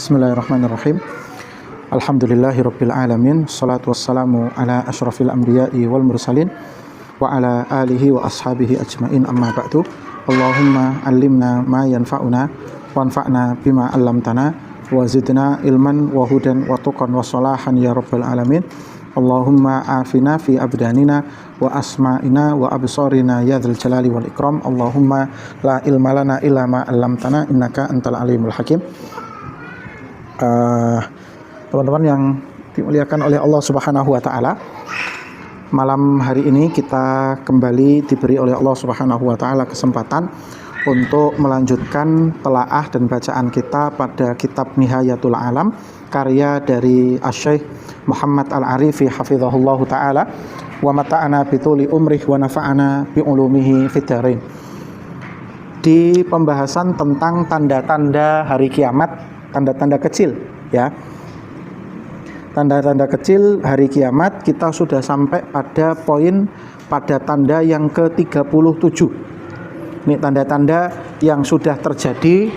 Bismillahirrahmanirrahim. Alhamdulillahirabbil alamin. Shalatu wassalamu ala asyrafil anbiya'i wal mursalin wa ala alihi wa ashabihi ajmain, amma ba'du. Allahumma 'allimna ma yanfa'una wanfa'na bima 'allamtana wa zidna ilman wa hudan wa tuqan wa salahan ya rabbal alamin. Allahumma afina fi abdanina wa asma'ina wa absarina ya dzal jalali wal ikram. Allahumma la ilma lana illa ma 'allamtana innaka antal alimul hakim. Teman-teman yang dimuliakan oleh Allah Subhanahu wa taala, malam hari ini kita kembali diberi oleh Allah Subhanahu wa taala kesempatan untuk melanjutkan telaah dan bacaan kita pada kitab Nihayatul Alam, karya dari Asy-Syaikh Muhammad Al-Arifi hafizahullahu taala, wa mata'ana bituli umrih wa nafa'ana bi ulumihi fid dharain. Di pembahasan tentang tanda-tanda hari kiamat, tanda-tanda kecil ya. Tanda-tanda kecil hari kiamat, kita sudah sampai pada poin pada tanda yang ke-37. Ini tanda-tanda yang sudah terjadi,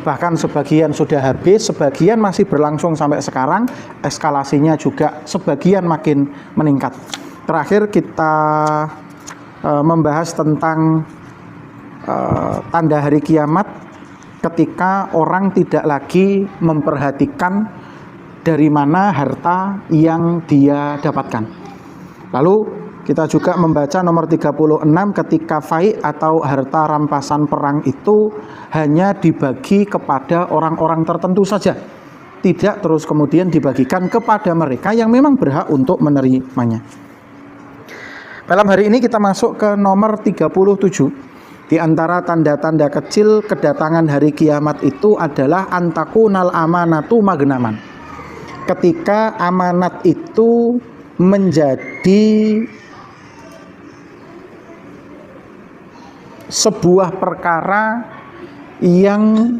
bahkan sebagian sudah habis, sebagian masih berlangsung sampai sekarang, eskalasinya juga sebagian makin meningkat. Terakhir kita membahas tentang tanda hari kiamat ketika orang tidak lagi memperhatikan dari mana harta yang dia dapatkan. Lalu kita juga membaca nomor 36 ketika fai atau harta rampasan perang itu hanya dibagi kepada orang-orang tertentu saja, tidak terus kemudian dibagikan kepada mereka yang memang berhak untuk menerimanya. Malam hari ini kita masuk ke nomor 37. Di antara tanda-tanda kecil kedatangan hari kiamat itu adalah antakunal amanatu magnaman. Ketika amanat itu menjadi sebuah perkara yang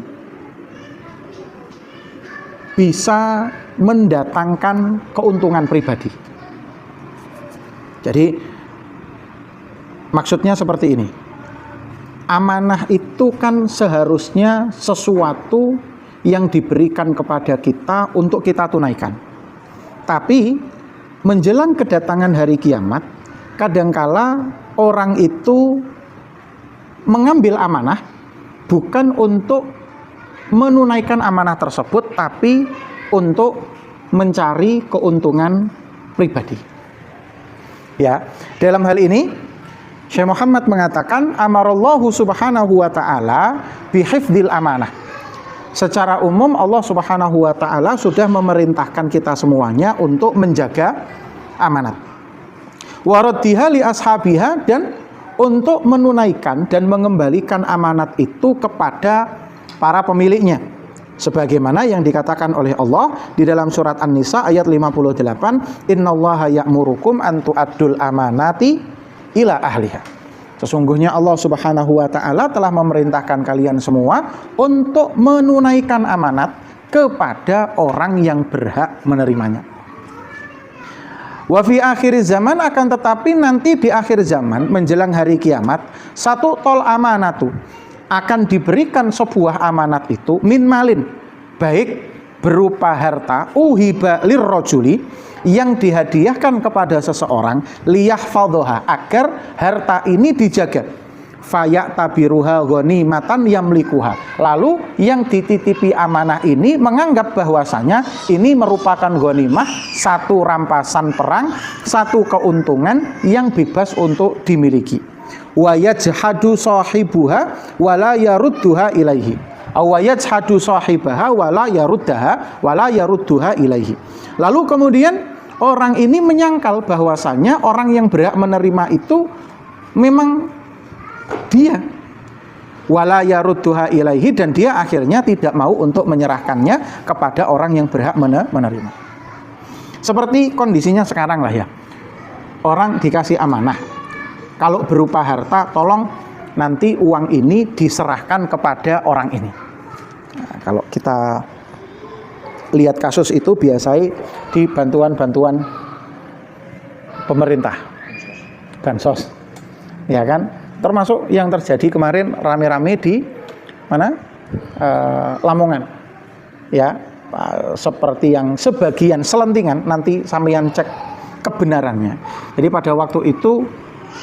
bisa mendatangkan keuntungan pribadi. Jadi maksudnya seperti ini. Amanah itu kan seharusnya sesuatu yang diberikan kepada kita untuk kita tunaikan. Tapi menjelang kedatangan hari kiamat, kadangkala orang itu mengambil amanah bukan untuk menunaikan amanah tersebut, tapi untuk mencari keuntungan pribadi. Ya, dalam hal ini Syekh Muhammad mengatakan amarallahu subhanahu wa ta'ala bihifdzil amanah. Secara umum Allah Subhanahu wa taala sudah memerintahkan kita semuanya untuk menjaga amanat. Wa raddiha li ashabiha, dan untuk menunaikan dan mengembalikan amanat itu kepada para pemiliknya. Sebagaimana yang dikatakan oleh Allah di dalam surat An-Nisa ayat 58, innallaha ya'murukum an tu'addul amanati ila ahliha. Sesungguhnya Allah Subhanahu wa taala telah memerintahkan kalian semua untuk menunaikan amanat kepada orang yang berhak menerimanya. Wa fi akhir zaman, akan tetapi nanti di akhir zaman menjelang hari kiamat, satu tol amanatu, akan diberikan sebuah amanat itu min malin, baik berupa harta uhiba lirrajuli, yang dihadiahkan kepada seseorang liyahfadhoha, agar harta ini dijaga, fayatabiruha ghanimatan yamlikuha, lalu yang dititipi amanah ini menganggap bahwasanya ini merupakan ghanimah, satu rampasan perang, satu keuntungan yang bebas untuk dimiliki. Wa yajhadu sahibuha wala yarudduha ilaihi, aw yajhadu sahibaha wala yaruddaha wala yarudduha ilaihi. Lalu kemudian orang ini menyangkal bahwasanya orang yang berhak menerima itu memang dia, wala yarudduha ilaihi, dan dia akhirnya tidak mau untuk menyerahkannya kepada orang yang berhak menerima. Seperti kondisinya sekarang lah ya. Orang dikasih amanah, kalau berupa harta tolong nanti uang ini diserahkan kepada orang ini. Nah, kalau kita lihat kasus itu biasanya di bantuan-bantuan pemerintah, bansos, ya kan? Termasuk yang terjadi kemarin rame-rame di mana? Lamongan, ya. seperti yang sebagian selentingan, nanti sampean cek kebenarannya. Jadi pada waktu itu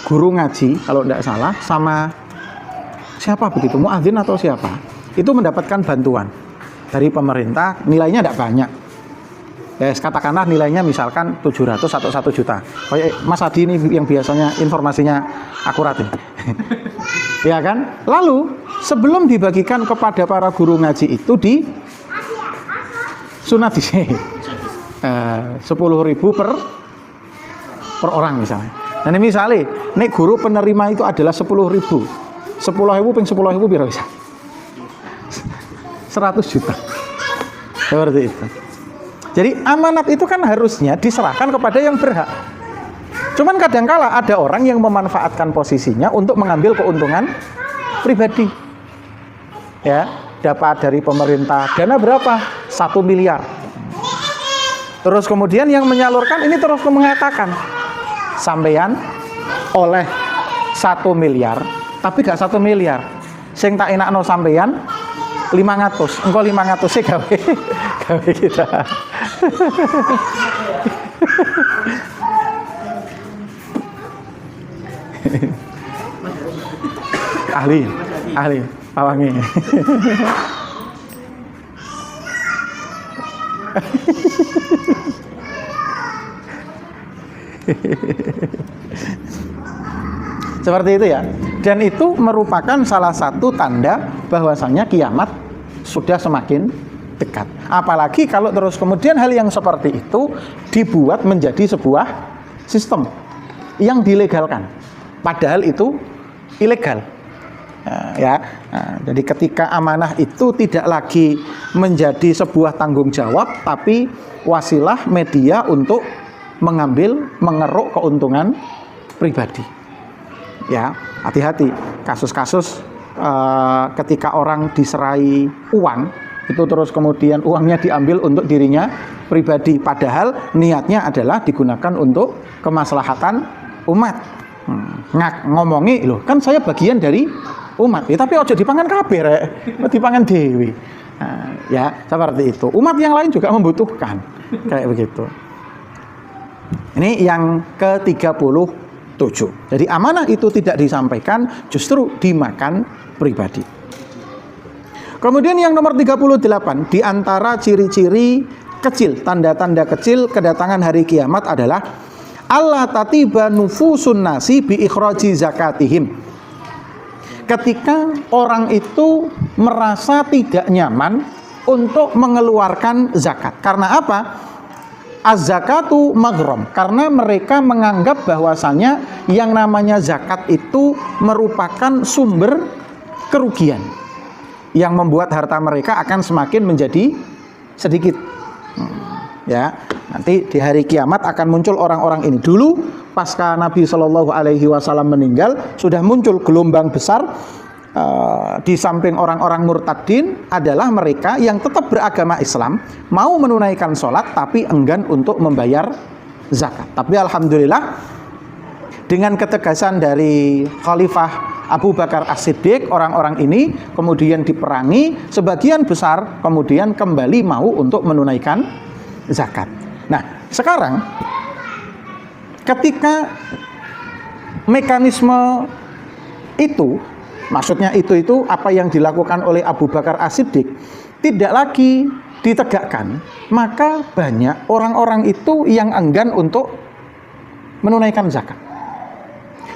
guru ngaji kalau tidak salah sama siapa begitu, muadzin atau siapa, itu mendapatkan bantuan dari pemerintah, nilainya tidak banyak. Ya, katakanlah nilainya misalkan 700 atau 1 juta. Kayak Mas Adi ini yang biasanya informasinya akurat ini. Ya kan? Lalu sebelum dibagikan kepada para guru ngaji itu di sunat di 10.000 per orang misalnya. Nah ini misalnya, nek guru penerima itu adalah 10.000. 10.000 ping 10.000 piro bisa? 100 juta. Seperti itu. Jadi amanat itu kan harusnya diserahkan kepada yang berhak. Cuman kadangkala ada orang yang memanfaatkan posisinya untuk mengambil keuntungan pribadi. Ya, dapat dari pemerintah dana berapa? 1 miliar. Terus kemudian yang menyalurkan ini terus mengatakan, sampeyan oleh 1 miliar, tapi gak 1 miliar. Sing tak enakno sampeyan 500. Engko 500 sih gawe kita. ahli pawangi. Seperti itu ya. Dan itu merupakan salah satu tanda bahwasanya kiamat sudah semakin dekat. Apalagi kalau terus kemudian hal yang seperti itu dibuat menjadi sebuah sistem yang dilegalkan. Padahal itu ilegal. Jadi ketika amanah itu tidak lagi menjadi sebuah tanggung jawab, tapi wasilah media untuk mengeruk keuntungan pribadi. Ya, hati-hati kasus-kasus ketika orang diserai uang itu terus kemudian uangnya diambil untuk dirinya pribadi, padahal niatnya adalah digunakan untuk kemaslahatan umat. Ngomongi loh, kan saya bagian dari umat, ya, tapi ojo dipangan kabeh rek, dipangan dewi. Ya seperti itu. Umat yang lain juga membutuhkan kayak begitu. Ini yang ke-37. Jadi amanah itu tidak disampaikan, justru dimakan pribadi. Kemudian yang nomor 38, di antara ciri-ciri kecil, tanda-tanda kecil kedatangan hari kiamat adalah Allah tatiba nufusun nasi bi ikhraji zakatihim. Ketika orang itu merasa tidak nyaman untuk mengeluarkan zakat. Karena apa? Az-zakatu maghram, karena mereka menganggap bahwasanya yang namanya zakat itu merupakan sumber kerugian yang membuat harta mereka akan semakin menjadi sedikit. Ya, nanti di hari kiamat akan muncul orang-orang ini. Dulu pasca Nabi Shallallahu Alaihi Wasallam meninggal, sudah muncul gelombang besar. Di samping orang-orang murtadin adalah mereka yang tetap beragama Islam, mau menunaikan sholat tapi enggan untuk membayar zakat. Tapi alhamdulillah dengan ketegasan dari Khalifah Abu Bakar As-Siddiq, orang-orang ini kemudian diperangi, sebagian besar kemudian kembali mau untuk menunaikan zakat. Nah sekarang ketika mekanisme itu, maksudnya itu apa yang dilakukan oleh Abu Bakar As-Siddiq tidak lagi ditegakkan, maka banyak orang-orang itu yang enggan untuk menunaikan zakat.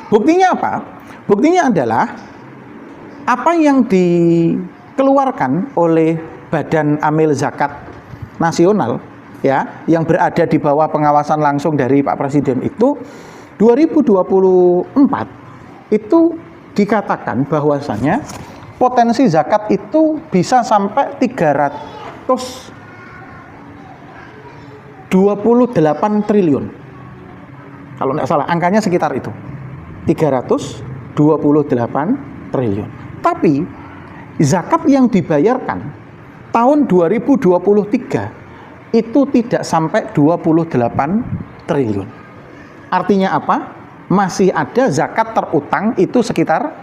Buktinya apa? Buktinya adalah apa yang dikeluarkan oleh Badan Amil Zakat Nasional, ya, yang berada di bawah pengawasan langsung dari Pak Presiden itu 2024 itu dikatakan bahwasanya potensi zakat itu bisa sampai 328 triliun. Kalau tidak salah, angkanya sekitar itu. 328 triliun. Tapi zakat yang dibayarkan tahun 2023 itu tidak sampai 28 triliun. Artinya apa? Masih ada zakat terutang itu sekitar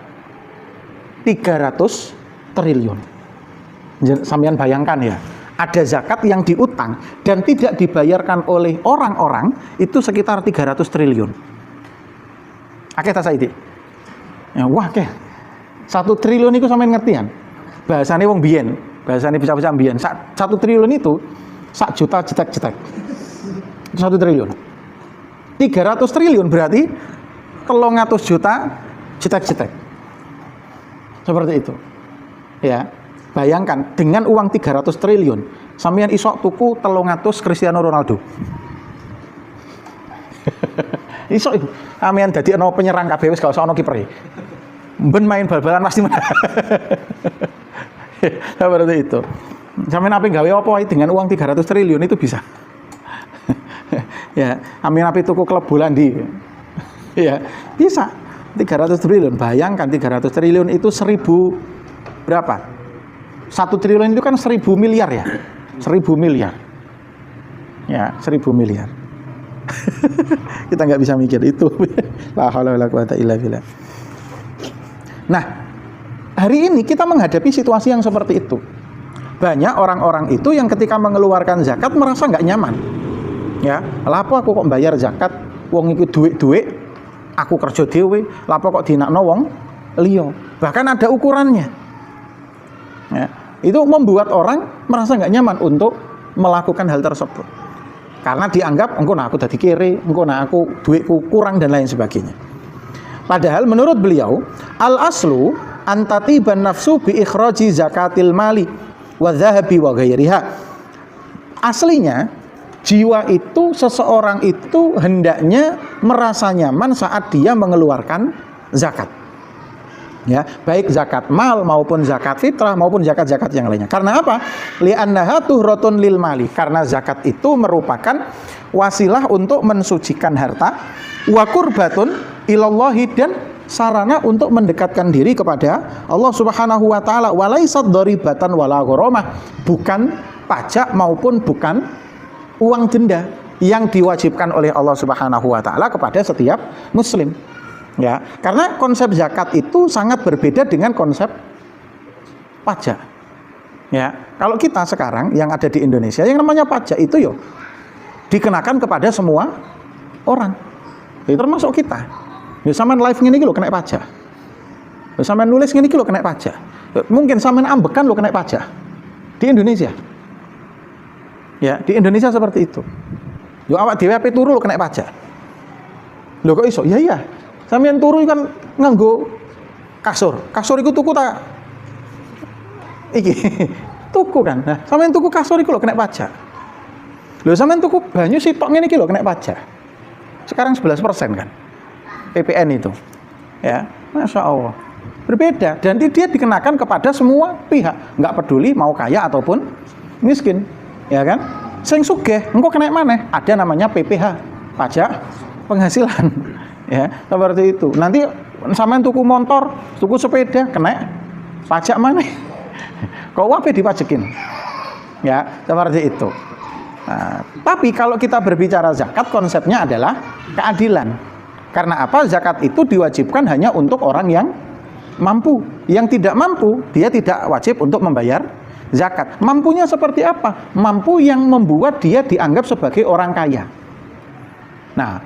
300 triliun. Sampeyan bayangkan ya, ada zakat yang diutang dan tidak dibayarkan oleh orang-orang itu sekitar 300 triliun. Akeh ta saiki? Ya, wah akeh. 1 triliun itu sampean ngertian. Bahasane wong biyen, bahasane bocah-bocah biyen. 1 triliun itu 1 juta cetek-cetek. 1 triliun. 300 triliun berarti 300 juta cetek-cetek. Seperti itu. Ya. Bayangkan dengan uang 300 triliun sampeyan iso tuku 300 Cristiano Ronaldo. Iso itu. Sampeyan dadi ana penyerang kabeh wis gak usah ana kipere. Ben main bal-balan pasti menang. Seperti itu. Sampeyan ape gawe apa dengan uang 300 triliun itu bisa. Ya, amin ape tuku klub bola ndi. Ya, bisa. 300 triliun. Bayangkan 300 triliun itu 1000 berapa? 1 triliun itu kan 1000 miliar ya. 1000 miliar. Ya, 1000 miliar. Kita nggak bisa mikir itu. La haula wala quwata illa billah. Nah, hari ini kita menghadapi situasi yang seperti itu. Banyak orang-orang itu yang ketika mengeluarkan zakat merasa nggak nyaman. Ya, lapo aku kok bayar zakat? Wong iku duit-duit, aku kerja dhewe, lapo kok dinakno wong liya. Bahkan ada ukurannya. Ya, itu membuat orang merasa nggak nyaman untuk melakukan hal tersebut karena dianggap engko aku dadi kere, engko aku duitku kurang dan lain sebagainya. Padahal menurut beliau al aslu antatiban nafsu bi ikhraji zakatil mali wa dhahabi wa ghairiha. Aslinya jiwa itu, seseorang itu hendaknya merasa nyaman saat dia mengeluarkan zakat. Ya, baik zakat mal maupun zakat fitrah maupun zakat-zakat yang lainnya. Karena apa? Li'annaha tuhratun lil mali. Karena zakat itu merupakan wasilah untuk mensucikan harta, wa qurbatun ilallahi, dan sarana untuk mendekatkan diri kepada Allah Subhanahu wa taala. Walaisat daribatan wala gharamah. Bukan pajak maupun bukan uang denda yang diwajibkan oleh Allah Subhanahu wa taala kepada setiap muslim. Ya, karena konsep zakat itu sangat berbeda dengan konsep pajak. Ya, kalau kita sekarang yang ada di Indonesia yang namanya pajak itu yo dikenakan kepada semua orang. Ya, termasuk kita. Ya, sampean live ngene iki lho kena pajak. Ya, sampean nulis ngene iki lho kena pajak. Ya, mungkin sampean ambekan lho kena pajak. Di Indonesia. Ya, di Indonesia seperti itu. Yo awak dhewe ape turu lho kena pajak. Lho kok iso? Ya iya. Sampeyan turu kan nganggo kasur. Kasur iku tuku tak iki. Tuku kan. Nah, sampeyan tuku kasur iku lho kena pajak. Lho sampeyan tuku banyu sitok ngene iki lho kena pajak. Sekarang 11% kan. PPN itu. Ya, Masya Allah. Berbeda dan dia dikenakan kepada semua pihak, enggak peduli mau kaya ataupun miskin. Ya kan? Sing sugih engko kena maneh. Ada namanya PPH, pajak penghasilan. Ya, seperti itu. Nanti sampean tuku motor, tuku sepeda kena pajak mana? Kok wae dipajekin? Ya, seperti itu. Nah, tapi kalau kita berbicara zakat, konsepnya adalah keadilan. Karena apa? Zakat itu diwajibkan hanya untuk orang yang mampu. Yang tidak mampu, dia tidak wajib untuk membayar zakat. Mampunya seperti apa? Mampu yang membuat dia dianggap sebagai orang kaya. Nah,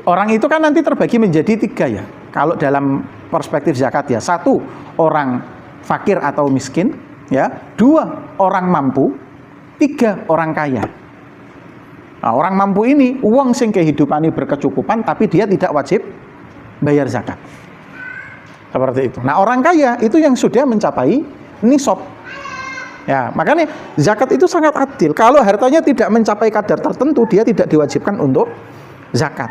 orang itu kan nanti terbagi menjadi 3 ya. Kalau dalam perspektif zakat ya, 1 orang fakir atau miskin, ya, 2 orang mampu, 3 orang kaya. Nah, orang mampu ini uang sing kehidupannya berkecukupan tapi dia tidak wajib bayar zakat. Seperti itu. Nah, orang kaya itu yang sudah mencapai nisab. Ya, makanya zakat itu sangat adil. Kalau hartanya tidak mencapai kadar tertentu, dia tidak diwajibkan untuk zakat.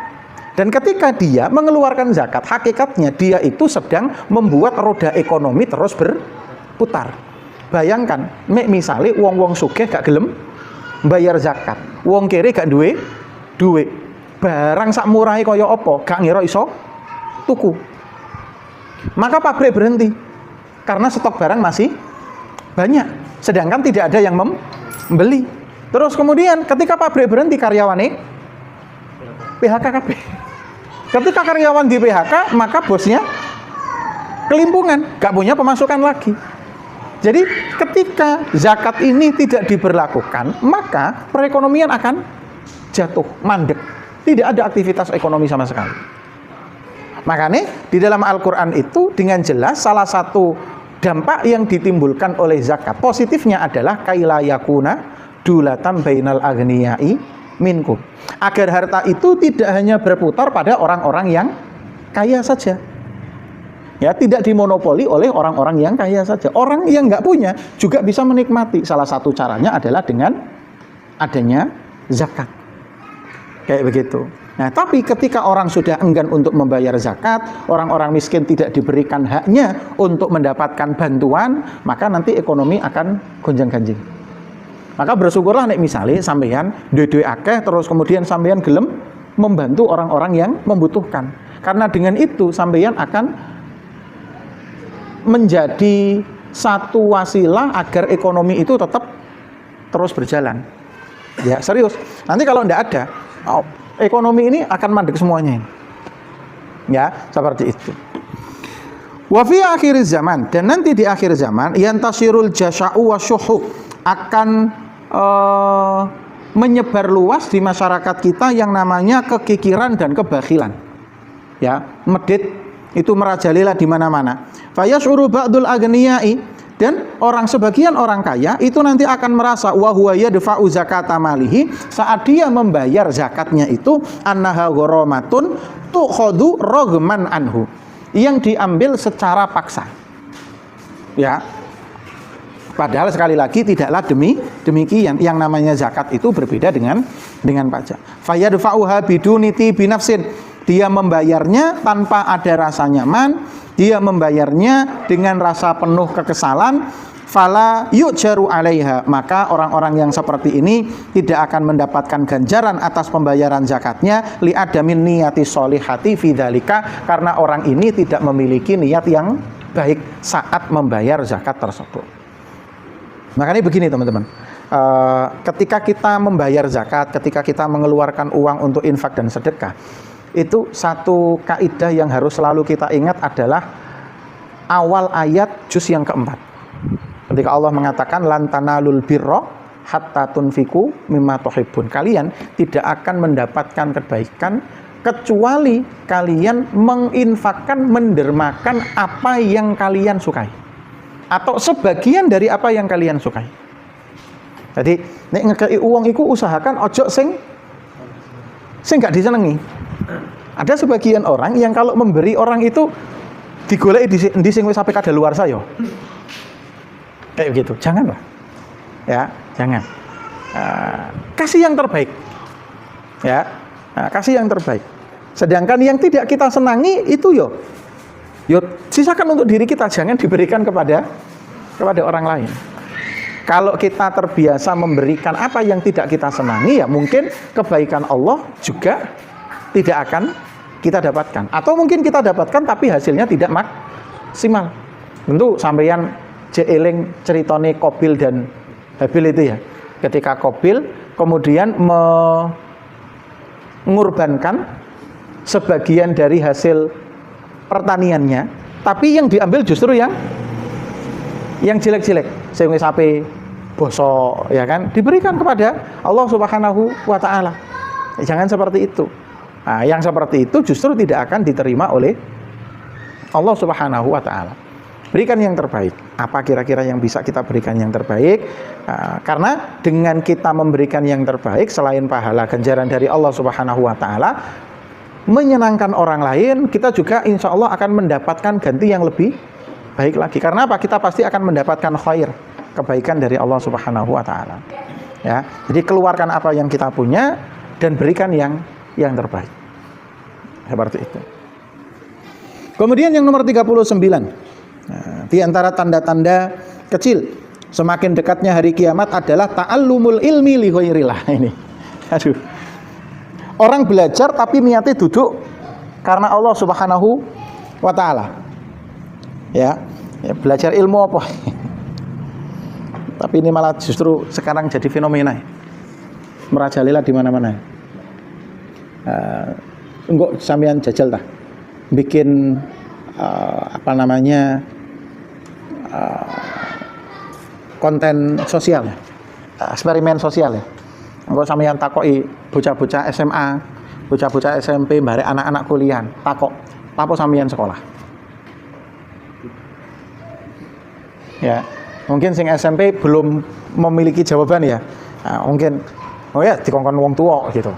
Dan ketika dia mengeluarkan zakat, hakikatnya dia itu sedang membuat roda ekonomi terus berputar. Bayangkan, misalnya wong-wong sugih gak gelem bayar zakat, wong kere gak duwe duit, barang sak murahe kaya apa, gak ngira iso tuku. Maka pabrik berhenti karena stok barang masih banyak, sedangkan tidak ada yang membeli. Terus kemudian ketika pabrik berhenti, karyawannya PHK KB. Ketika karyawan di PHK, maka bosnya kelimpungan, gak punya pemasukan lagi. Jadi ketika zakat ini tidak diberlakukan, maka perekonomian akan jatuh, mandek. Tidak ada aktivitas ekonomi sama sekali. Makanya di dalam Al-Quran itu dengan jelas salah satu dampak yang ditimbulkan oleh zakat positifnya adalah kaila yakuna dulatan bainal aghniyai minkum. Agar harta itu tidak hanya berputar pada orang-orang yang kaya saja. Ya, tidak dimonopoli oleh orang-orang yang kaya saja. Orang yang nggak punya juga bisa menikmati. Salah satu caranya adalah dengan adanya zakat. Kayak begitu. Nah, tapi ketika orang sudah enggan untuk membayar zakat, orang-orang miskin tidak diberikan haknya untuk mendapatkan bantuan, maka nanti ekonomi akan gonjang-ganjing. Maka bersyukurlah nek misalnya sampeyan duwe akeh terus kemudian sampeyan gelem membantu orang-orang yang membutuhkan. Karena dengan itu sampeyan akan menjadi satu wasilah agar ekonomi itu tetap terus berjalan. Ya, serius. Nanti kalau tidak ada, ekonomi ini akan mandek semuanya. Ya, seperti itu. Wa fi akhir zaman, dan nanti di akhir zaman yantasirul jasya'u wasyuhu akan menyebar luas di masyarakat kita yang namanya kekikiran dan kebakhilan. Ya, medit itu merajalela di mana-mana. Fayasyuru ba'dul aghniyai, dan sebagian orang kaya itu nanti akan merasa wa huwa yadfa'u zakata malihi, saat dia membayar zakatnya itu annaha gharamatun tukhadhu raghman anhu, yang diambil secara paksa. Ya. Padahal sekali lagi tidaklah demikian. Yang namanya zakat itu berbeda dengan pajak. Fayadfa'uha biduni binafsin, dia membayarnya tanpa ada rasa nyaman, dia membayarnya dengan rasa penuh kekesalan. Fala yujaru alaiha, maka orang-orang yang seperti ini tidak akan mendapatkan ganjaran atas pembayaran zakatnya li'adamin niyati sholihati fidzalika, karena orang ini tidak memiliki niat yang baik saat membayar zakat tersebut. Makanya begini teman-teman, ketika kita membayar zakat, ketika kita mengeluarkan uang untuk infak dan sedekah, itu satu kaidah yang harus selalu kita ingat adalah awal ayat juz yang keempat. Ketika Allah mengatakan lan tanalul birra hatta tunfiku mimma tuhibbun, kalian tidak akan mendapatkan kebaikan kecuali kalian menginfakkan, mendermakan apa yang kalian sukai, atau sebagian dari apa yang kalian sukai. Jadi nek ngekei uang iku usahakan ojo sing gak disenengi. Ada sebagian orang yang kalau memberi orang itu digoleki di sing wis sampai kadaluarsa yo. Kayak begitu. Janganlah. Ya, jangan. Kasih yang terbaik. Ya. Kasih yang terbaik. Sedangkan yang tidak kita senangi itu yo sisakan untuk diri kita, jangan diberikan kepada orang lain. Kalau kita terbiasa memberikan apa yang tidak kita senangi, ya mungkin kebaikan Allah juga tidak akan kita dapatkan. Atau mungkin kita dapatkan tapi hasilnya tidak maksimal. Tentu sampeyan jeeling ceritane Qabil dan Habil itu ya. Ketika Qabil kemudian mengorbankan sebagian dari hasil pertaniannya, tapi yang diambil justru yang jelek-jelek, sing wis ape bosok, ya kan, diberikan kepada Allah Subhanahu wa taala. Jangan seperti itu. Nah, yang seperti itu justru tidak akan diterima oleh Allah Subhanahu wa taala. Berikan yang terbaik. Apa kira-kira yang bisa kita berikan yang terbaik? Karena dengan kita memberikan yang terbaik, selain pahala ganjaran dari Allah Subhanahu wa taala, menyenangkan orang lain, kita juga insya Allah akan mendapatkan ganti yang lebih baik lagi. Karena apa? Kita pasti akan mendapatkan khair, kebaikan dari Allah Subhanahu wa taala. Ya, jadi keluarkan apa yang kita punya dan berikan yang terbaik. Seperti itu. Kemudian yang nomor 39. Nah, di antara tanda-tanda kecil semakin dekatnya hari kiamat adalah ta'allumul ilmi li ghairillah. Ini. Aduh. Orang belajar tapi niatnya duduk karena Allah Subhanahu wa taala. Ya, belajar ilmu apa? Tapi ini malah justru sekarang jadi fenomena. Merajalela di mana-mana. Enggak sampean jajal tah. Bikin konten sosial ya. Eksperimen sosial ya. Engko sampeyan takoki bocah-bocah SMA, bocah-bocah SMP, barek anak-anak kuliah, takok, lapo sampeyan sekolah? Ya, mungkin sing SMP belum memiliki jawaban ya. Nah, mungkin oh ya dikongkon wong tua gitu.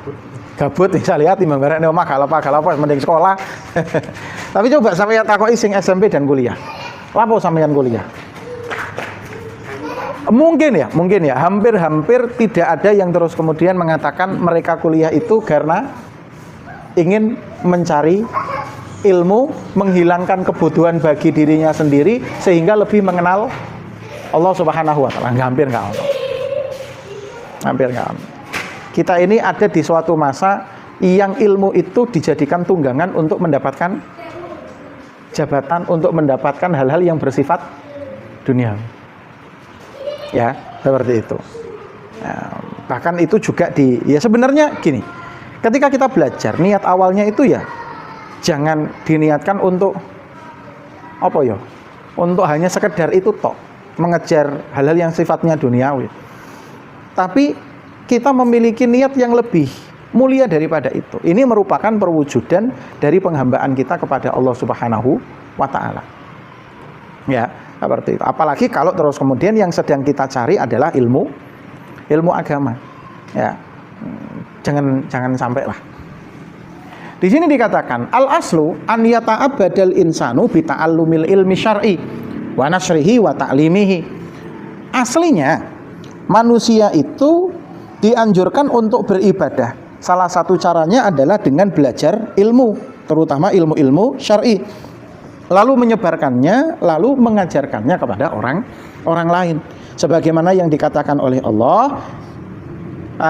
Gabut bisa lihat timbang barek ning omah galapa mending sekolah. Tapi coba sampeyan takoki sing SMP dan kuliah. Lapo sampeyan kuliah? Mungkin ya, hampir tidak ada yang terus kemudian mengatakan mereka kuliah itu karena ingin mencari ilmu, menghilangkan kebutuhan bagi dirinya sendiri sehingga lebih mengenal Allah Subhanahu wa taala. Hampir enggak. Kita ini ada di suatu masa yang ilmu itu dijadikan tunggangan untuk mendapatkan jabatan, untuk mendapatkan hal-hal yang bersifat duniawi. Ya, seperti itu. Nah, bahkan itu juga ya sebenarnya gini. Ketika kita belajar, niat awalnya itu ya jangan diniatkan untuk apa ya? Untuk hanya sekedar itu tok, mengejar hal-hal yang sifatnya duniawi. Tapi kita memiliki niat yang lebih mulia daripada itu. Ini merupakan perwujudan dari penghambaan kita kepada Allah Subhanahu wa taala. Ya, seperti itu. Apalagi kalau terus kemudian yang sedang kita cari adalah ilmu agama. Ya. Jangan sampai lah. Di sini dikatakan al-aslu an yata'abbadal insanu bi ta'allumil ilmi syar'i wa nasrihi wa ta'limihi. Aslinya manusia itu dianjurkan untuk beribadah. Salah satu caranya adalah dengan belajar ilmu, terutama ilmu-ilmu syar'i. Lalu menyebarkannya, lalu mengajarkannya kepada orang lain. Sebagaimana yang dikatakan oleh Allah,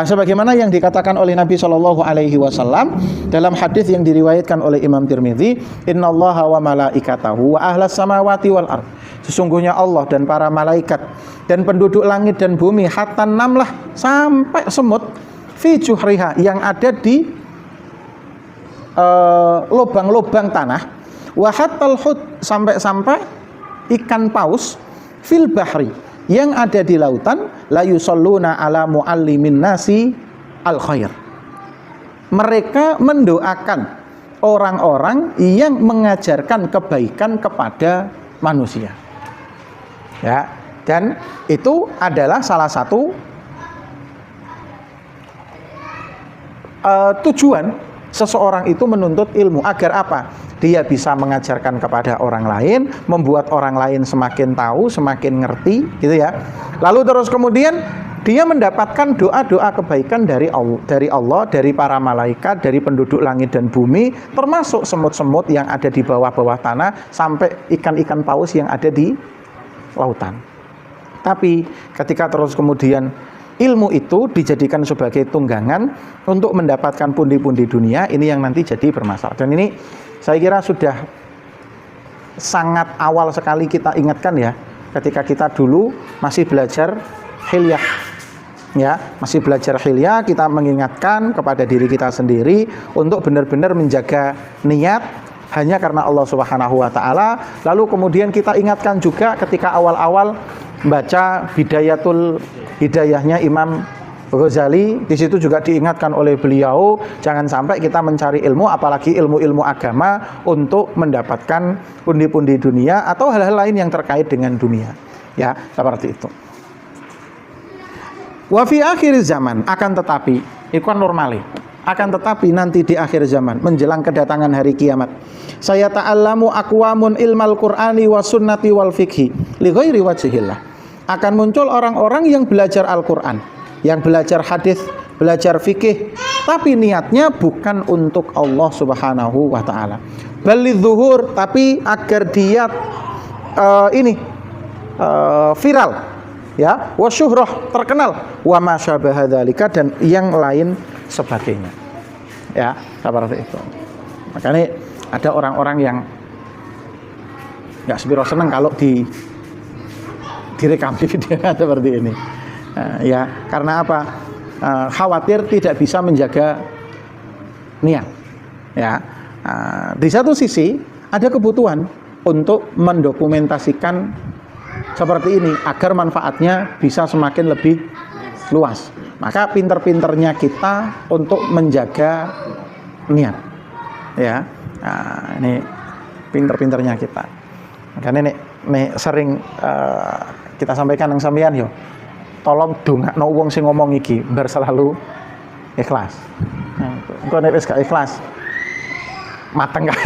sebagaimana yang dikatakan oleh Nabi Shallallahu Alaihi Wasallam dalam hadis yang diriwayatkan oleh Imam Tirmidzi, Innallaha wa malaikatahu wa ahlas samawati wal ard. Sesungguhnya Allah dan para malaikat dan penduduk langit dan bumi, hatta namlah sampai semut, fi juhriha yang ada di lubang-lubang tanah. Wahatal hud sampai ikan paus fil bahri yang ada di lautan la yusalluna ala muallimin nasi al khair. Mereka mendoakan orang-orang yang mengajarkan kebaikan kepada manusia. Ya, dan itu adalah salah satu tujuan seseorang itu menuntut ilmu agar apa? Dia bisa mengajarkan kepada orang lain, membuat orang lain semakin tahu, semakin ngerti, gitu ya. Lalu terus kemudian dia mendapatkan doa-doa kebaikan dari Allah, dari para malaikat, dari penduduk langit dan bumi, termasuk semut-semut yang ada di bawah-bawah tanah, sampai ikan-ikan paus yang ada di lautan. Tapi ketika terus kemudian ilmu itu dijadikan sebagai tunggangan untuk mendapatkan pundi-pundi dunia, ini yang nanti jadi bermasalah. Dan ini saya kira sudah sangat awal sekali kita ingatkan ya, ketika kita dulu masih belajar hilyah. Ya, masih belajar hilyah, kita mengingatkan kepada diri kita sendiri untuk benar-benar menjaga niat hanya karena Allah Subhanahu wa taala. Lalu kemudian kita ingatkan juga ketika awal-awal baca hidayahnya Imam Ghazali, di situ juga diingatkan oleh beliau jangan sampai kita mencari ilmu, apalagi ilmu-ilmu agama, untuk mendapatkan pundi-pundi dunia atau hal-hal lain yang terkait dengan dunia. Ya, seperti itu. Wa fi akhir zaman, akan tetapi itu kan normale. Akan tetapi nanti di akhir zaman menjelang kedatangan hari kiamat, saya ta'allamu aqwamun ilmal Qur'ani wa sunnati wal fiqhi li ghairi wajhillah. Akan muncul orang-orang yang belajar Al-Qur'an, yang belajar hadis, belajar fikih, tapi niatnya bukan untuk Allah Subhanahu wa taala. Balidzuhur, tapi agar dia viral, ya, wasyuhrah, terkenal, wa ma syabaha dzalika, dan yang lain sebagainya. Ya, seperti itu. Makanya ada orang-orang yang enggak sepiro seneng kalau direkam di video seperti ini. Ya, karena apa? Khawatir tidak bisa menjaga niat. Ya, di satu sisi ada kebutuhan untuk mendokumentasikan seperti ini agar manfaatnya bisa semakin lebih luas. Maka pinter-pinternya kita untuk menjaga niat, ya. Nah, ini pinter-pinternya kita. Makanya nek sering kita sampaikan yang sampean yo, tolong dongakno wong sing ngomong iki bar selalu ikhlas. Engko nek wis gak ikhlas mateng kan.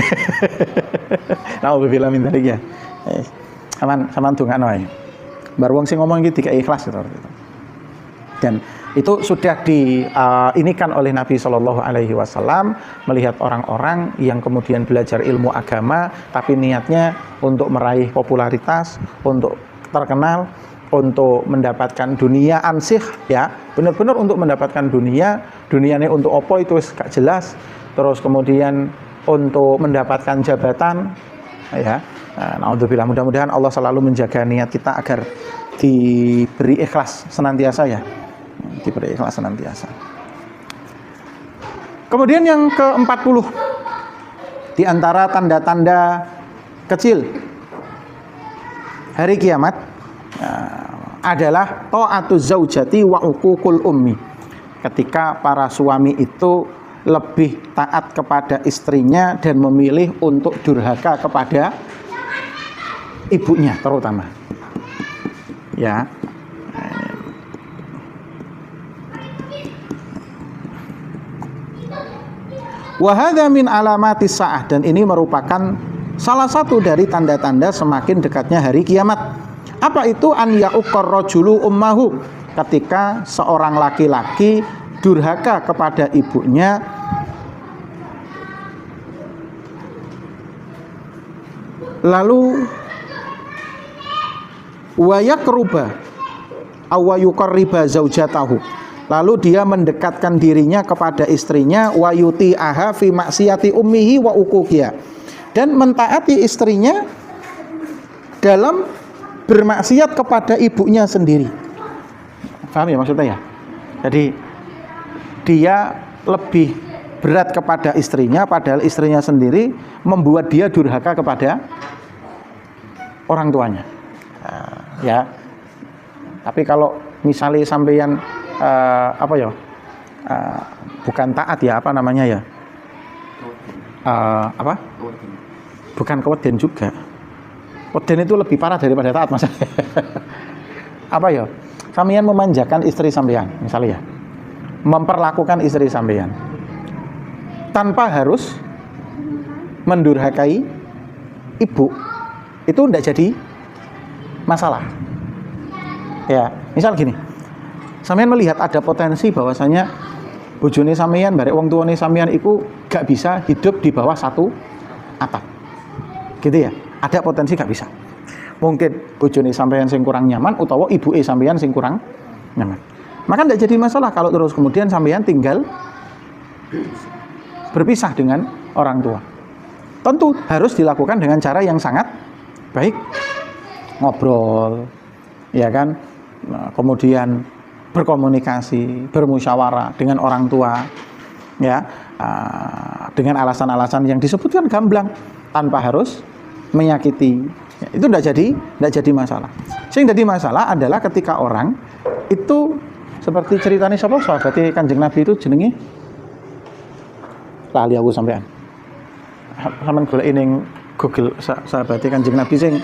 Nauzubillah min dzalik ya. Saman dongakno ae. Bar wong sing ngomong iki dikai ikhlas gitu. Dan itu sudah diinikan oleh Nabi Shallallahu Alaihi Wasallam melihat orang-orang yang kemudian belajar ilmu agama tapi niatnya untuk meraih popularitas, untuk terkenal, untuk mendapatkan dunia ansih, ya benar-benar untuk mendapatkan dunianya untuk opo itu gak jelas, terus kemudian untuk mendapatkan jabatan, ya. Naudzubillah, mudah-mudahan Allah selalu menjaga niat kita agar diberi ikhlas senantiasa, ya. Diberi ikhlas senantiasa. Kemudian yang ke-40 di antara tanda-tanda kecil hari kiamat adalah ta'atuz zaujati wa uququl ummi. Ketika para suami itu lebih taat kepada istrinya dan memilih untuk durhaka kepada ibunya terutama. Ya. Wa hadza min alamatis saah, dan ini merupakan salah satu dari tanda-tanda semakin dekatnya hari kiamat. Apa itu? An ya'uqar rajulu ummahu, ketika seorang laki-laki durhaka kepada ibunya, lalu wa yaqruba aw yuqarriba zaujatahu, lalu dia mendekatkan dirinya kepada istrinya, wa yuti'aha fi maksiyati ummihi wa uquqiha, dan mentaati istrinya dalam bermaksiat kepada ibunya sendiri. Paham ya maksudnya ya? Jadi dia lebih berat kepada istrinya, padahal istrinya sendiri membuat dia durhaka kepada orang tuanya. Ya. Tapi kalau misalnya sampeyan bukan taat ya, apa namanya ya? Bukan keweden juga. Weden itu lebih parah daripada taat, Mas. Apa ya? Sampeyan memanjakan istri sampeyan, misalnya ya. Memperlakukan istri sampeyan tanpa harus mendurhakai ibu, itu tidak jadi masalah. Ya, misal gini. Sampeyan melihat ada potensi bahwasanya bojone sampeyan barek wong tuane sampeyan iku gak bisa hidup di bawah satu atap. Gitu ya. Ada potensi gak bisa. Mungkin bojone sampeyan sing kurang nyaman utawa ibuke sampeyan sing kurang nyaman. Maka tidak jadi masalah kalau terus kemudian sampeyan tinggal berpisah dengan orang tua. Tentu harus dilakukan dengan cara yang sangat baik. Ngobrol, ya kan? Nah, kemudian berkomunikasi, bermusyawarah dengan orang tua, ya, dengan alasan-alasan yang disebutkan gamblang, tanpa harus menyakiti. Ya, itu tidak jadi masalah. Sing jadi masalah adalah ketika orang itu seperti ceritanya siapa sahabatnya Kanjeng Nabi itu jenenge lali aku sampean. Sampeyan golek ning Google sahabatnya Kanjeng Nabi sing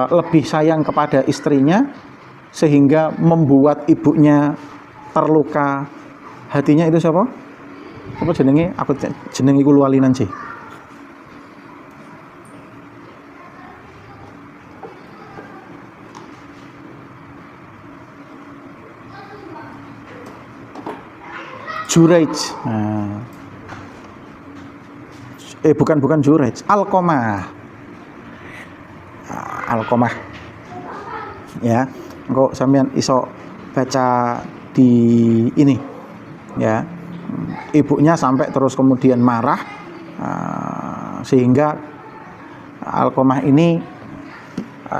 lebih sayang kepada istrinya sehingga membuat ibunya terluka hatinya, itu siapa? Apa jenenge? Aku jenenge iku luwalinan sih. Juraij. Bukan Juraij, Alqamah. Alqamah. Ya, engko sampean iso baca di ini. Ya. Ibunya sampai terus kemudian marah sehingga Alqamah ini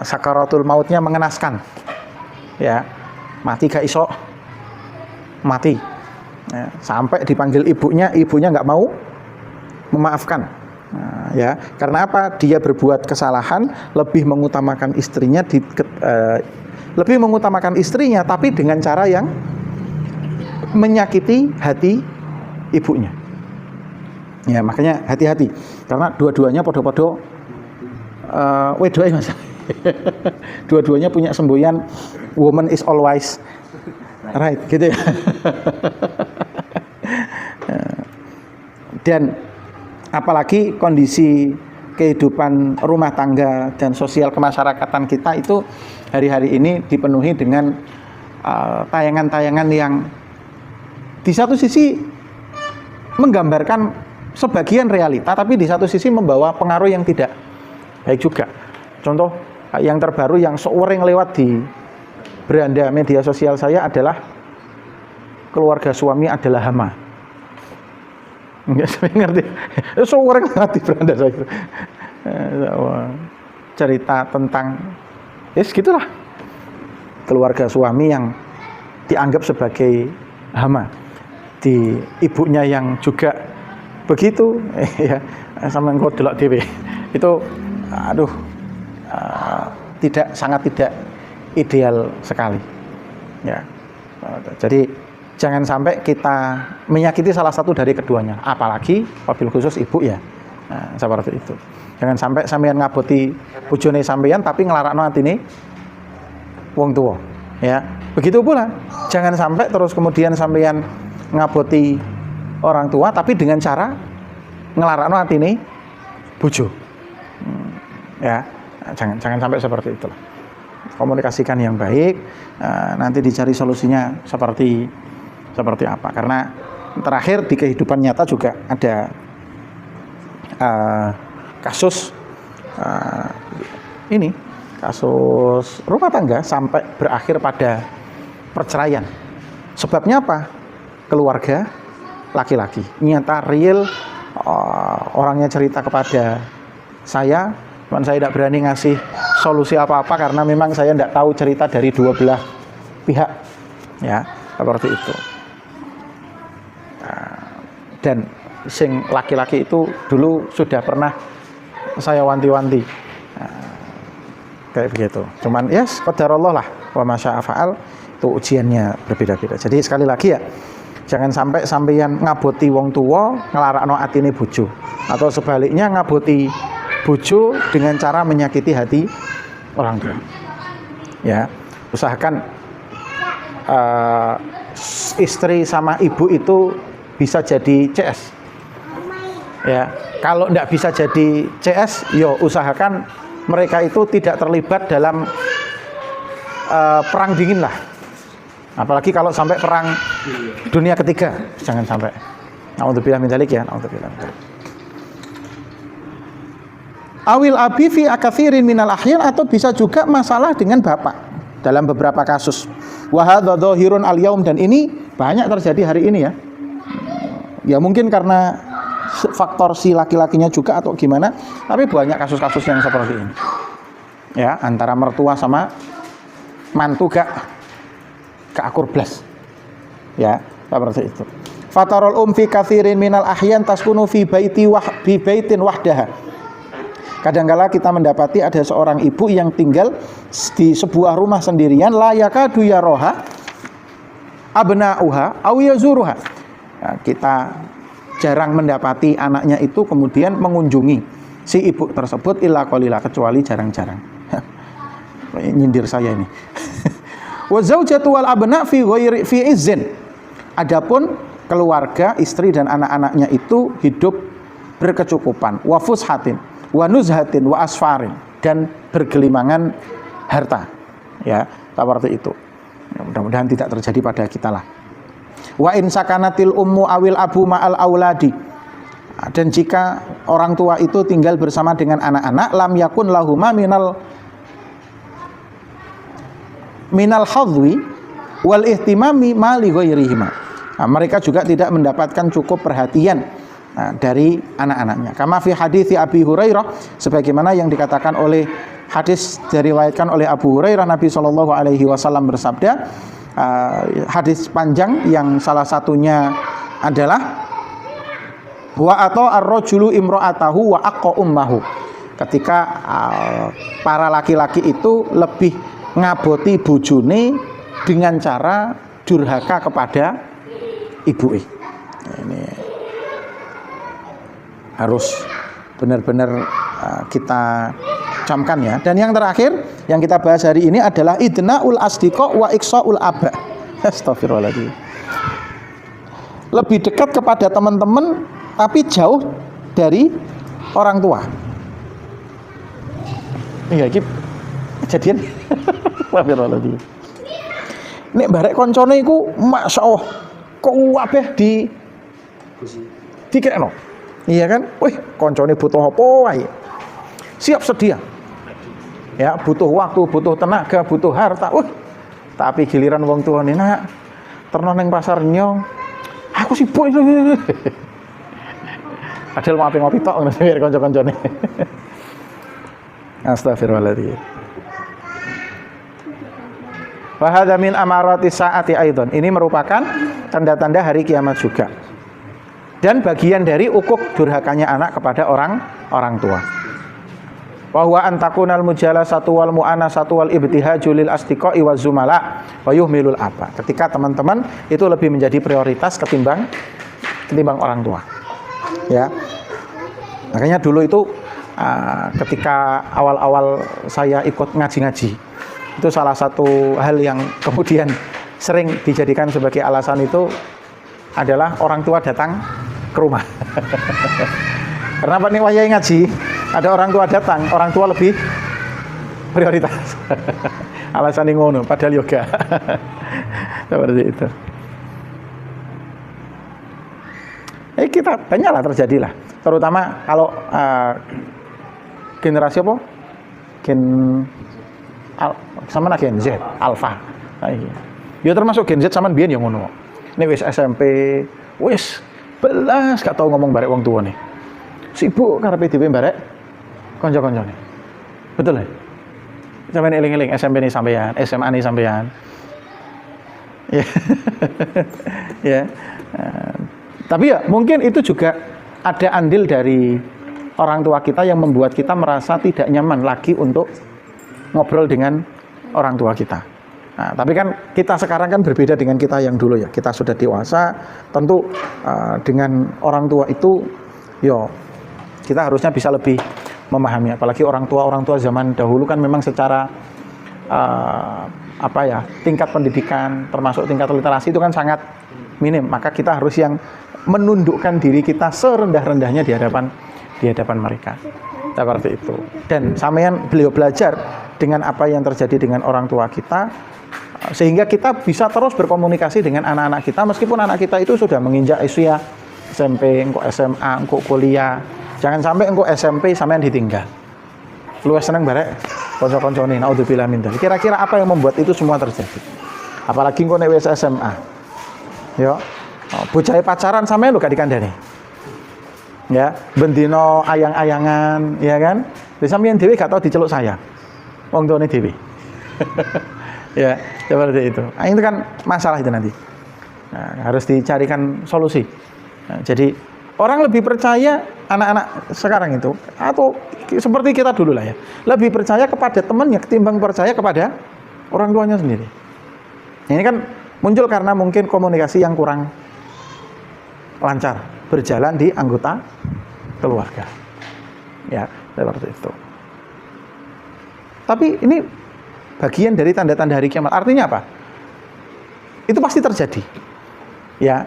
sakaratul mautnya mengenaskan. Ya. Mati gak iso. Mati. Ya, sampai dipanggil ibunya nggak mau memaafkan. Nah, ya, karena apa? Dia berbuat kesalahan, lebih mengutamakan istrinya tapi dengan cara yang menyakiti hati ibunya. Ya, makanya hati-hati karena dua-duanya podo-podo wedoe Mas. Dua-duanya punya semboyan woman is always right, gitu ya. Dan apalagi kondisi kehidupan rumah tangga dan sosial kemasyarakatan kita itu hari-hari ini dipenuhi dengan tayangan-tayangan yang di satu sisi menggambarkan sebagian realita, tapi di satu sisi membawa pengaruh yang tidak baik juga. Contoh yang terbaru yang sering lewat di beranda media sosial saya adalah keluarga suami adalah hama. Enggak, saya ngerti. Sering lewat di beranda saya. Cerita tentang gitulah keluarga suami yang dianggap sebagai hama, di ibunya yang juga begitu, ya, sama engko delok dhewe. Itu sangat tidak ideal sekali. Ya. Jadi jangan sampai kita menyakiti salah satu dari keduanya, apalagi wabil khusus ibu ya. Nah, seperti itu. Jangan sampai sampeyan ngaboti bojone sampeyan tapi nglarakno atine wong tuwa. Ya. Begitu pula jangan sampai terus kemudian sampeyan ngaboti orang tua tapi dengan cara nglarakno atine bojo. Ya, jangan sampai seperti itulah. Komunikasikan yang baik, nanti dicari solusinya seperti apa. Karena terakhir di kehidupan nyata juga ada kasus kasus rumah tangga sampai berakhir pada perceraian. Sebabnya apa? Keluarga laki-laki. Nyata real, orangnya cerita kepada saya, cuman saya tidak berani ngasih solusi apa-apa karena memang saya tidak tahu cerita dari dua belah pihak, ya, seperti itu. Dan sing laki-laki itu dulu sudah pernah saya wanti-wanti, kayak begitu. Cuman qadarullah lah, wa masya'a fa'al, itu ujiannya berbeda-beda. Jadi sekali lagi ya, jangan sampai sampeyan ngaboti wong tuwa nglarakno atine bojo, atau sebaliknya ngaboti bojo dengan cara menyakiti hati orang tua. Ya, usahakan istri sama ibu itu bisa jadi CS. Ya, kalau tidak bisa jadi CS, usahakan mereka itu tidak terlibat dalam perang dingin lah. Apalagi kalau sampai perang dunia ketiga, jangan sampai. Na'udzubillah min dzalik ya, na'udzubillah min dzalik. Awil abi fi akatsirin minal ahyan, atau bisa juga masalah dengan bapak dalam beberapa kasus. Wa hadza dzahirun al-yaum, dan ini banyak terjadi hari ini ya. Ya mungkin karena faktor si laki-lakinya juga atau gimana, tapi banyak kasus-kasus yang seperti ini. Ya, antara mertua sama mantu gak akur blas. Ya, seperti itu. Fatarul fi katsirin minal ahyan taskunu fi baitin wahdaha. Kadangkala kita mendapati ada seorang ibu yang tinggal di sebuah rumah sendirian, la yakadu yaroha abna'uha aw yazuruha. Nah, kita jarang mendapati anaknya itu kemudian mengunjungi si ibu tersebut illa qalila, kecuali jarang-jarang. Nyindir saya ini. Wa zaujatu wal abna fi ghairi fi izzin. Adapun keluarga, istri dan anak-anaknya itu hidup berkecukupan, wa fushatin wa nuzhatin wa asfarin, dan bergelimangan harta. Ya, seperti itu. Ya, mudah-mudahan tidak terjadi pada kita lah. Wa in sakanatil ummu awil abu ma'al auladi, dan jika orang tua itu tinggal bersama dengan anak-anak, lam yakun lahuma minal hadwi wal ihtimami ma li ghairihima. Nah, mereka juga tidak mendapatkan cukup perhatian dari anak-anaknya. Kama fi hadits Abi Hurairah, sebagaimana yang dikatakan oleh hadis diriwayatkan oleh Abu Hurairah, Nabi sallallahu alaihi wasallam bersabda, hadis panjang yang salah satunya adalah Wa atau ar-rajulu imra'atahu wa aqqa ummahu. Ketika para laki-laki itu lebih ngaboti bojone dengan cara durhaka kepada ibu. Ini harus benar-benar kita camkan ya. Dan yang terakhir yang kita bahas hari ini adalah idnaul asdiqa wa iqsaul aba. Astagfirullahaladzim. Lebih dekat kepada teman-teman tapi jauh dari orang tua. Iya, iki kejadian. Astagfirullahaladzim. Nek barek koncone iku masyaallah kok kabeh dikekno. Iya kan? Wih, koncone butuh apa wae. Siap sedia. Ya, butuh waktu, butuh tenaga, butuh harta. Tapi giliran wong tuane nak terno ning pasar nyong. Aku sibuk. Padahal mau ngopi tok ngono kanca-kancane. Astagfirullahaladzim. Wa hadza min amarati saati aidan. Ini merupakan tanda-tanda hari kiamat juga. Dan bagian dari ukuk durhakanya anak kepada orang tua. Wa huwa an takunal mujalasatu wal mu'anasatu wal ibtihaju lil asdiqai wa zumala wa yuhmilul aba. Ketika teman-teman itu lebih menjadi prioritas ketimbang orang tua. Ya. Makanya dulu itu ketika awal-awal saya ikut ngaji-ngaji, itu salah satu hal yang kemudian sering dijadikan sebagai alasan itu adalah orang tua datang ke rumah. Karena nih wayai ngaji, ada orang tua datang, orang tua lebih prioritas. Alasan ini ngono, padahal yoga. Seperti itu. Kita banyaklah terjadilah, terutama kalau generasi apa? Sama Gen Z, Alpha. Ya termasuk Gen Z sama biyen yang ngono. Ini wis SMP, wis belas gak tau ngomong barek wong tua nih. Sibuk karepe dhewe barek kanca-kancane. Betul ya? Sampeyan eling-eling SMP nih sampeyan, SMA nih sampeyan. Ya. Ya. Tapi ya mungkin itu juga ada andil dari orang tua kita yang membuat kita merasa tidak nyaman lagi untuk ngobrol dengan orang tua kita. Nah, tapi kan kita sekarang kan berbeda dengan kita yang dulu ya. Kita sudah dewasa, tentu dengan orang tua itu, kita harusnya bisa lebih memahami. Apalagi orang tua zaman dahulu kan memang secara tingkat pendidikan, termasuk tingkat literasi itu kan sangat minim. Maka kita harus yang menundukkan diri kita serendah-rendahnya di hadapan mereka. Seperti itu. Dan beliau belajar dengan apa yang terjadi dengan orang tua kita, sehingga kita bisa terus berkomunikasi dengan anak-anak kita meskipun anak kita itu sudah menginjak usia SMP, engko SMA, engko kuliah. Jangan sampai engko SMP sampean ditinggal. Luwes seneng barek kanca-kancane, naudzubillah min dzalik. Kira-kira apa yang membuat itu semua terjadi? Apalagi engko nek wis SMA. Bocahe pacaran sampean lho gak dikandani. Ya, bendino ayang-ayangan, ya kan? Wis sampeyan dhewe gak tau diceluk sayang. Wong tuane dhewe. Ya, seperti itu. Nah, itu kan masalah itu nanti. Nah, harus dicarikan solusi. Nah, jadi orang lebih percaya anak-anak sekarang itu, atau seperti kita dulu lah ya, lebih percaya kepada temannya ketimbang percaya kepada orang tuanya sendiri. Ini kan muncul karena mungkin komunikasi yang kurang lancar berjalan di anggota keluarga. Ya, seperti itu. Tapi ini bagian dari tanda-tanda hari kiamat. Artinya apa? Itu pasti terjadi. Ya.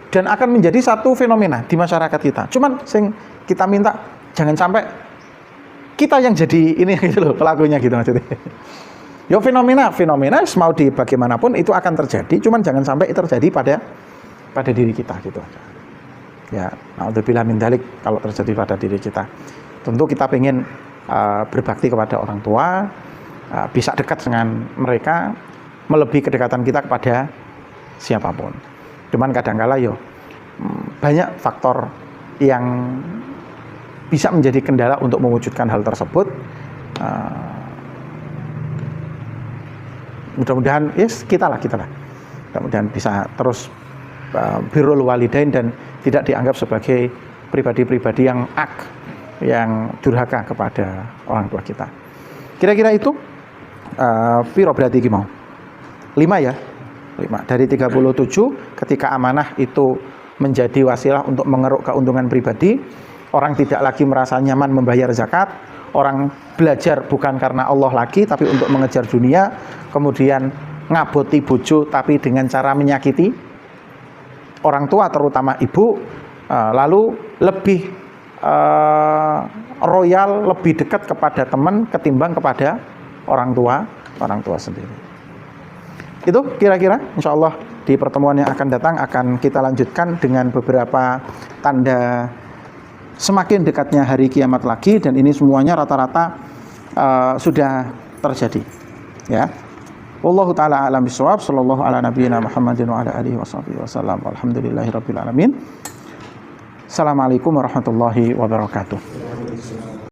Dan akan menjadi satu fenomena di masyarakat kita. Cuman sing kita minta jangan sampai kita yang jadi ini gitu loh, pelakunya gitu maksudnya. Ya fenomena mau di bagaimanapun itu akan terjadi, cuman jangan sampai terjadi pada diri kita gitu aja. Ya, naudzubillah min dzalik kalau terjadi pada diri kita. Tentu kita pengen berbakti kepada orang tua, bisa dekat dengan mereka, melebihi kedekatan kita kepada siapapun. Cuman kadang-kala banyak faktor yang bisa menjadi kendala untuk mewujudkan hal tersebut. Mudah-mudahan kita lah. Mudah-mudahan bisa terus birrul walidain dan tidak dianggap sebagai pribadi-pribadi yang durhaka kepada orang tua kita. Kira-kira itu piro berarti iki mau? 5 ya? 5. Dari 37 ketika amanah itu menjadi wasilah untuk mengeruk keuntungan pribadi, orang tidak lagi merasa nyaman membayar zakat, orang belajar bukan karena Allah lagi tapi untuk mengejar dunia, kemudian ngaboti bojo tapi dengan cara menyakiti orang tua terutama ibu, lalu lebih royal, lebih dekat kepada teman ketimbang kepada orang tua sendiri. Itu kira-kira insya Allah di pertemuan yang akan datang akan kita lanjutkan dengan beberapa tanda semakin dekatnya hari kiamat lagi, dan ini semuanya rata-rata sudah terjadi ya. Wallahu taala alam bisawab. Sallallahu ala nabiyyina Muhammadin wa ala alihi wasallam. Walhamdulillahirabbil alamin. Assalamualaikum warahmatullahi wabarakatuh.